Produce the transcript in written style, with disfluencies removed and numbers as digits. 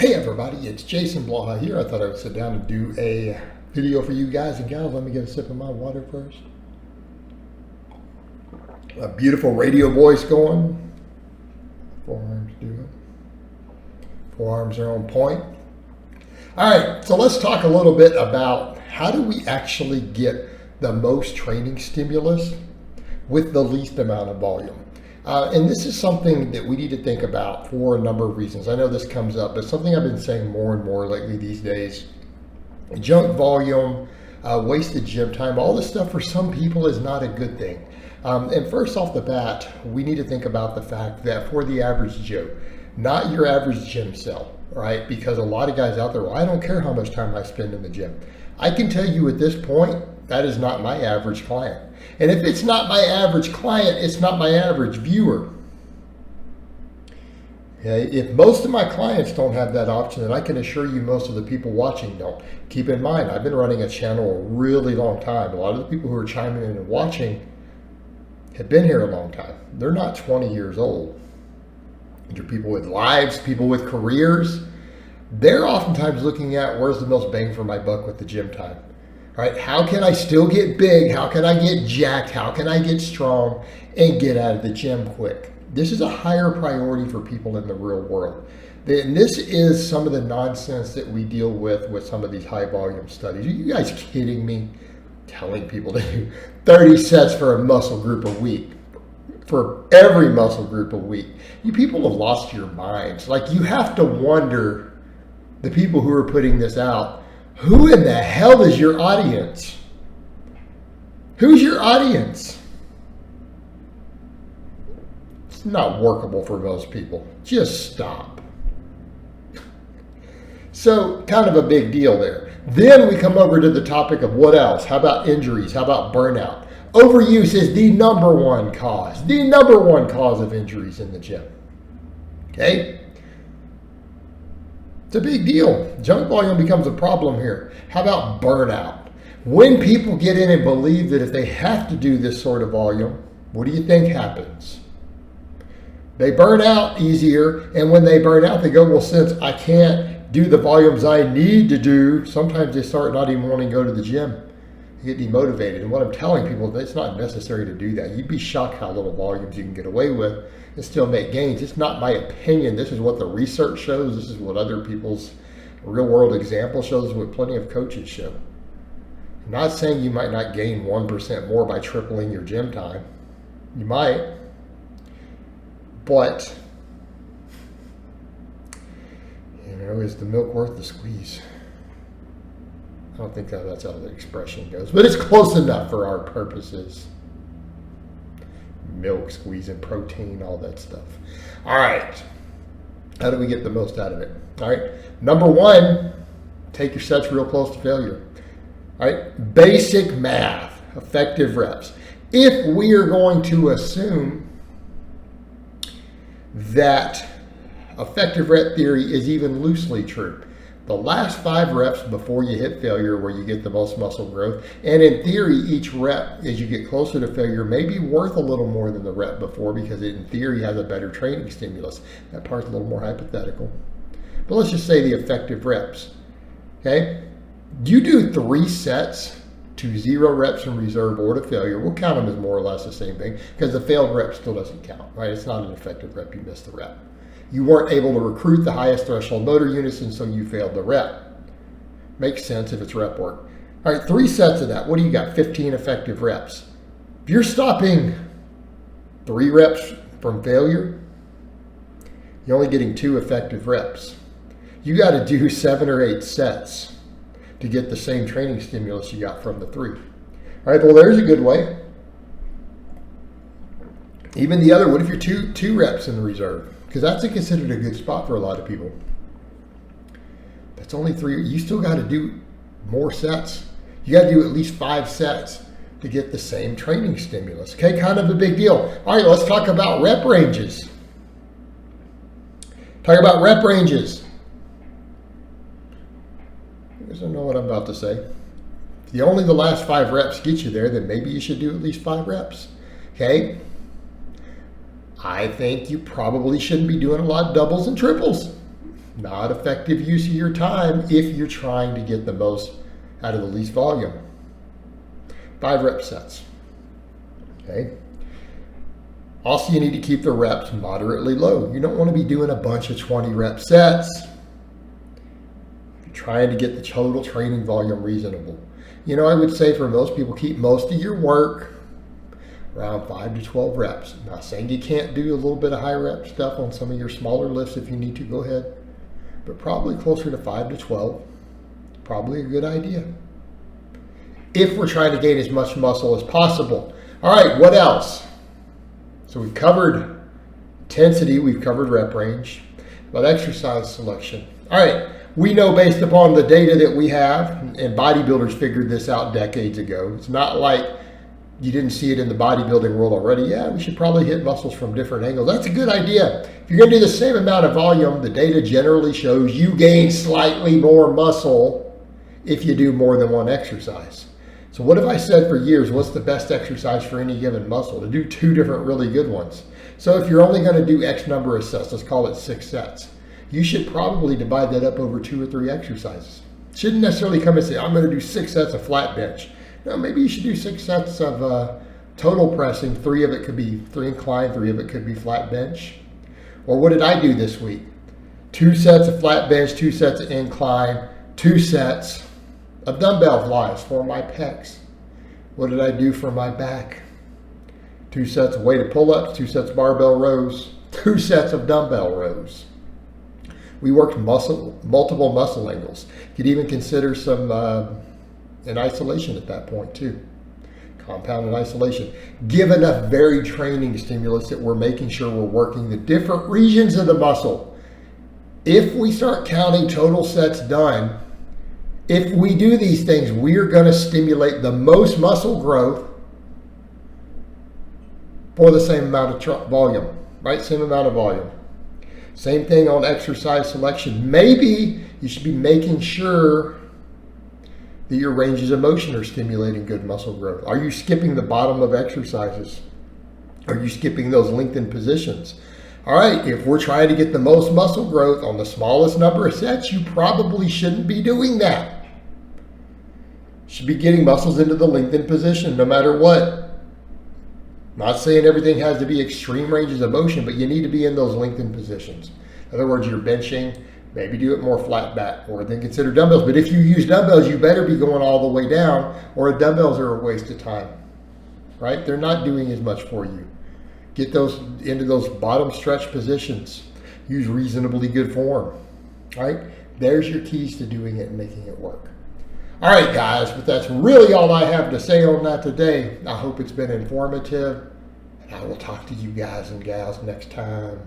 Hey everybody, it's Jason Blaha here. I thought I would sit down and do a video for you guys and gals. Let me get a sip of my water first. A beautiful radio voice going. Forearms do it. Forearms are on point. All right, so let's talk a little bit about how do we actually get the most training stimulus with the least amount of volume. And this is something that we need to think about for a number of reasons. I know this comes up, but something I've been saying more and more lately these days. Junk volume, wasted gym time, all this stuff for some people is not a good thing. And first off the bat, we need to think about the fact that for the average Joe, not your average gym cell, right? Because a lot of guys out there, well, I don't care how much time I spend in the gym. I can tell you at this point, that is not my average client. And if it's not my average client, it's not my average viewer. Okay? If most of my clients don't have that option, then I can assure you most of the people watching don't. Keep in mind, I've been running a channel a really long time. A lot of the people who are chiming in and watching have been here a long time. They're not 20 years old. They're people with lives, people with careers. They're oftentimes looking at where's the most bang for my buck with the gym time. All right, how can I still get big? How can I get jacked? How can I get strong and get out of the gym quick? This is a higher priority for people in the real world. And this is some of the nonsense that we deal with some of these high volume studies. Are you guys kidding me? Telling people to do 30 sets for a muscle group a week, for every muscle group a week. You people have lost your minds. Like, you have to wonder, the people who are putting this out, who in the hell is your audience? Who's your audience? It's not workable for most people. Just stop. So, kind of a big deal there. Then we come over to the topic of what else? How about injuries? How about burnout? Overuse is the number one cause of injuries in the gym. Okay? It's a big deal. Junk volume becomes a problem here. How about burnout? When people get in and believe that if they have to do this sort of volume, what do you think happens? They burn out easier, and when they burn out, they go, well, since I can't do the volumes I need to do, sometimes they start not even wanting to go to the gym. They get demotivated. And what I'm telling people, it's not necessary to do that. You'd be shocked how little volumes you can get away with and still make gains. It's not my opinion. This is what the research shows. This is what other people's real world example shows, what plenty of coaches show. I'm not saying you might not gain 1% more by tripling your gym time. You might. But, is the milk worth the squeeze? I don't think that's how the expression goes, but it's close enough for our purposes. Milk, squeezing, protein, all that stuff. All right. How do we get the most out of it? All right. Number one, take your sets real close to failure. All right. Basic math, effective reps. If we are going to assume that effective rep theory is even loosely true, the last 5 reps before you hit failure where you get the most muscle growth. And in theory, each rep as you get closer to failure may be worth a little more than the rep before because it in theory has a better training stimulus. That part's a little more hypothetical. But let's just say the effective reps. Okay? You do 3 sets to 0 reps in reserve or to failure. We'll count them as more or less the same thing because the failed rep still doesn't count, right? It's not an effective rep. You missed the rep. You weren't able to recruit the highest threshold motor units, and so you failed the rep. Makes sense if it's rep work. All right, 3 sets of that. What do you got? 15 effective reps. If you're stopping 3 reps from failure, you're only getting 2 effective reps. You got to do 7 or 8 sets to get the same training stimulus you got from the 3. All right, well, there's a good way. Even the other, what if you're two reps in the reserve? Because that's considered a good spot for a lot of people. That's only 3. You still got to do more sets. You got to do at least 5 sets to get the same training stimulus. Okay, kind of a big deal. All right, let's talk about rep ranges. Talk about rep ranges. You guys don't know what I'm about to say. If only the last 5 reps get you there, then maybe you should do at least 5 reps. Okay? I think you probably shouldn't be doing a lot of doubles and triples. Not effective use of your time if you're trying to get the most out of the least volume. 5 rep sets. Okay. Also, you need to keep the reps moderately low. You don't want to be doing a bunch of 20 rep sets. You're trying to get the total training volume reasonable. You know, I would say for most people, keep most of your work around 5 to 12 reps. I'm not saying you can't do a little bit of high rep stuff on some of your smaller lifts if you need to, go ahead. But probably closer to 5 to 12. Probably a good idea. If we're trying to gain as much muscle as possible. All right, what else? So we've covered intensity, we've covered rep range, but exercise selection. All right, we know based upon the data that we have, and bodybuilders figured this out decades ago. It's not like you didn't see it in the bodybuilding world already. Yeah, we should probably hit muscles from different angles. That's a good idea. If you're gonna do the same amount of volume, the data generally shows you gain slightly more muscle if you do more than one exercise. So what have I said for years? What's the best exercise for any given muscle? To do 2 different really good ones. So if you're only going to do X number of sets, let's call it 6 sets, you should probably divide that up over 2 or 3 exercises. Shouldn't necessarily come and say, I'm going to do 6 sets of flat bench. No, maybe you should do 6 sets of total pressing. 3 of it could be 3 incline, 3 of it could be flat bench. Or what did I do this week? 2 sets of flat bench, 2 sets of incline, 2 sets of dumbbell flies for my pecs. What did I do for my back? 2 sets of weighted pull-ups, 2 sets of barbell rows, 2 sets of dumbbell rows. We worked multiple muscle angles. You could even consider some in isolation at that point too. Compound and isolation. Give enough varied training stimulus that we're making sure we're working the different regions of the muscle. If we start counting total sets done, if we do these things, we're going to stimulate the most muscle growth for the same amount of volume, right? Same amount of volume. Same thing on exercise selection. Maybe you should be making sure that your ranges of motion are stimulating good muscle growth. Are you skipping the bottom of exercises? Are you skipping those lengthened positions? All right, if we're trying to get the most muscle growth on the smallest number of sets, you probably shouldn't be doing that. You should be getting muscles into the lengthened position no matter what. Not saying everything has to be extreme ranges of motion, but you need to be in those lengthened positions. In other words, you're benching, maybe do it more flat back, or then consider dumbbells. But if you use dumbbells, you better be going all the way down, or dumbbells are a waste of time, right? They're not doing as much for you. Get those into those bottom stretch positions. Use reasonably good form, right? There's your keys to doing it and making it work. All right, guys, but that's really all I have to say on that today. I hope it's been informative, and I will talk to you guys and gals next time.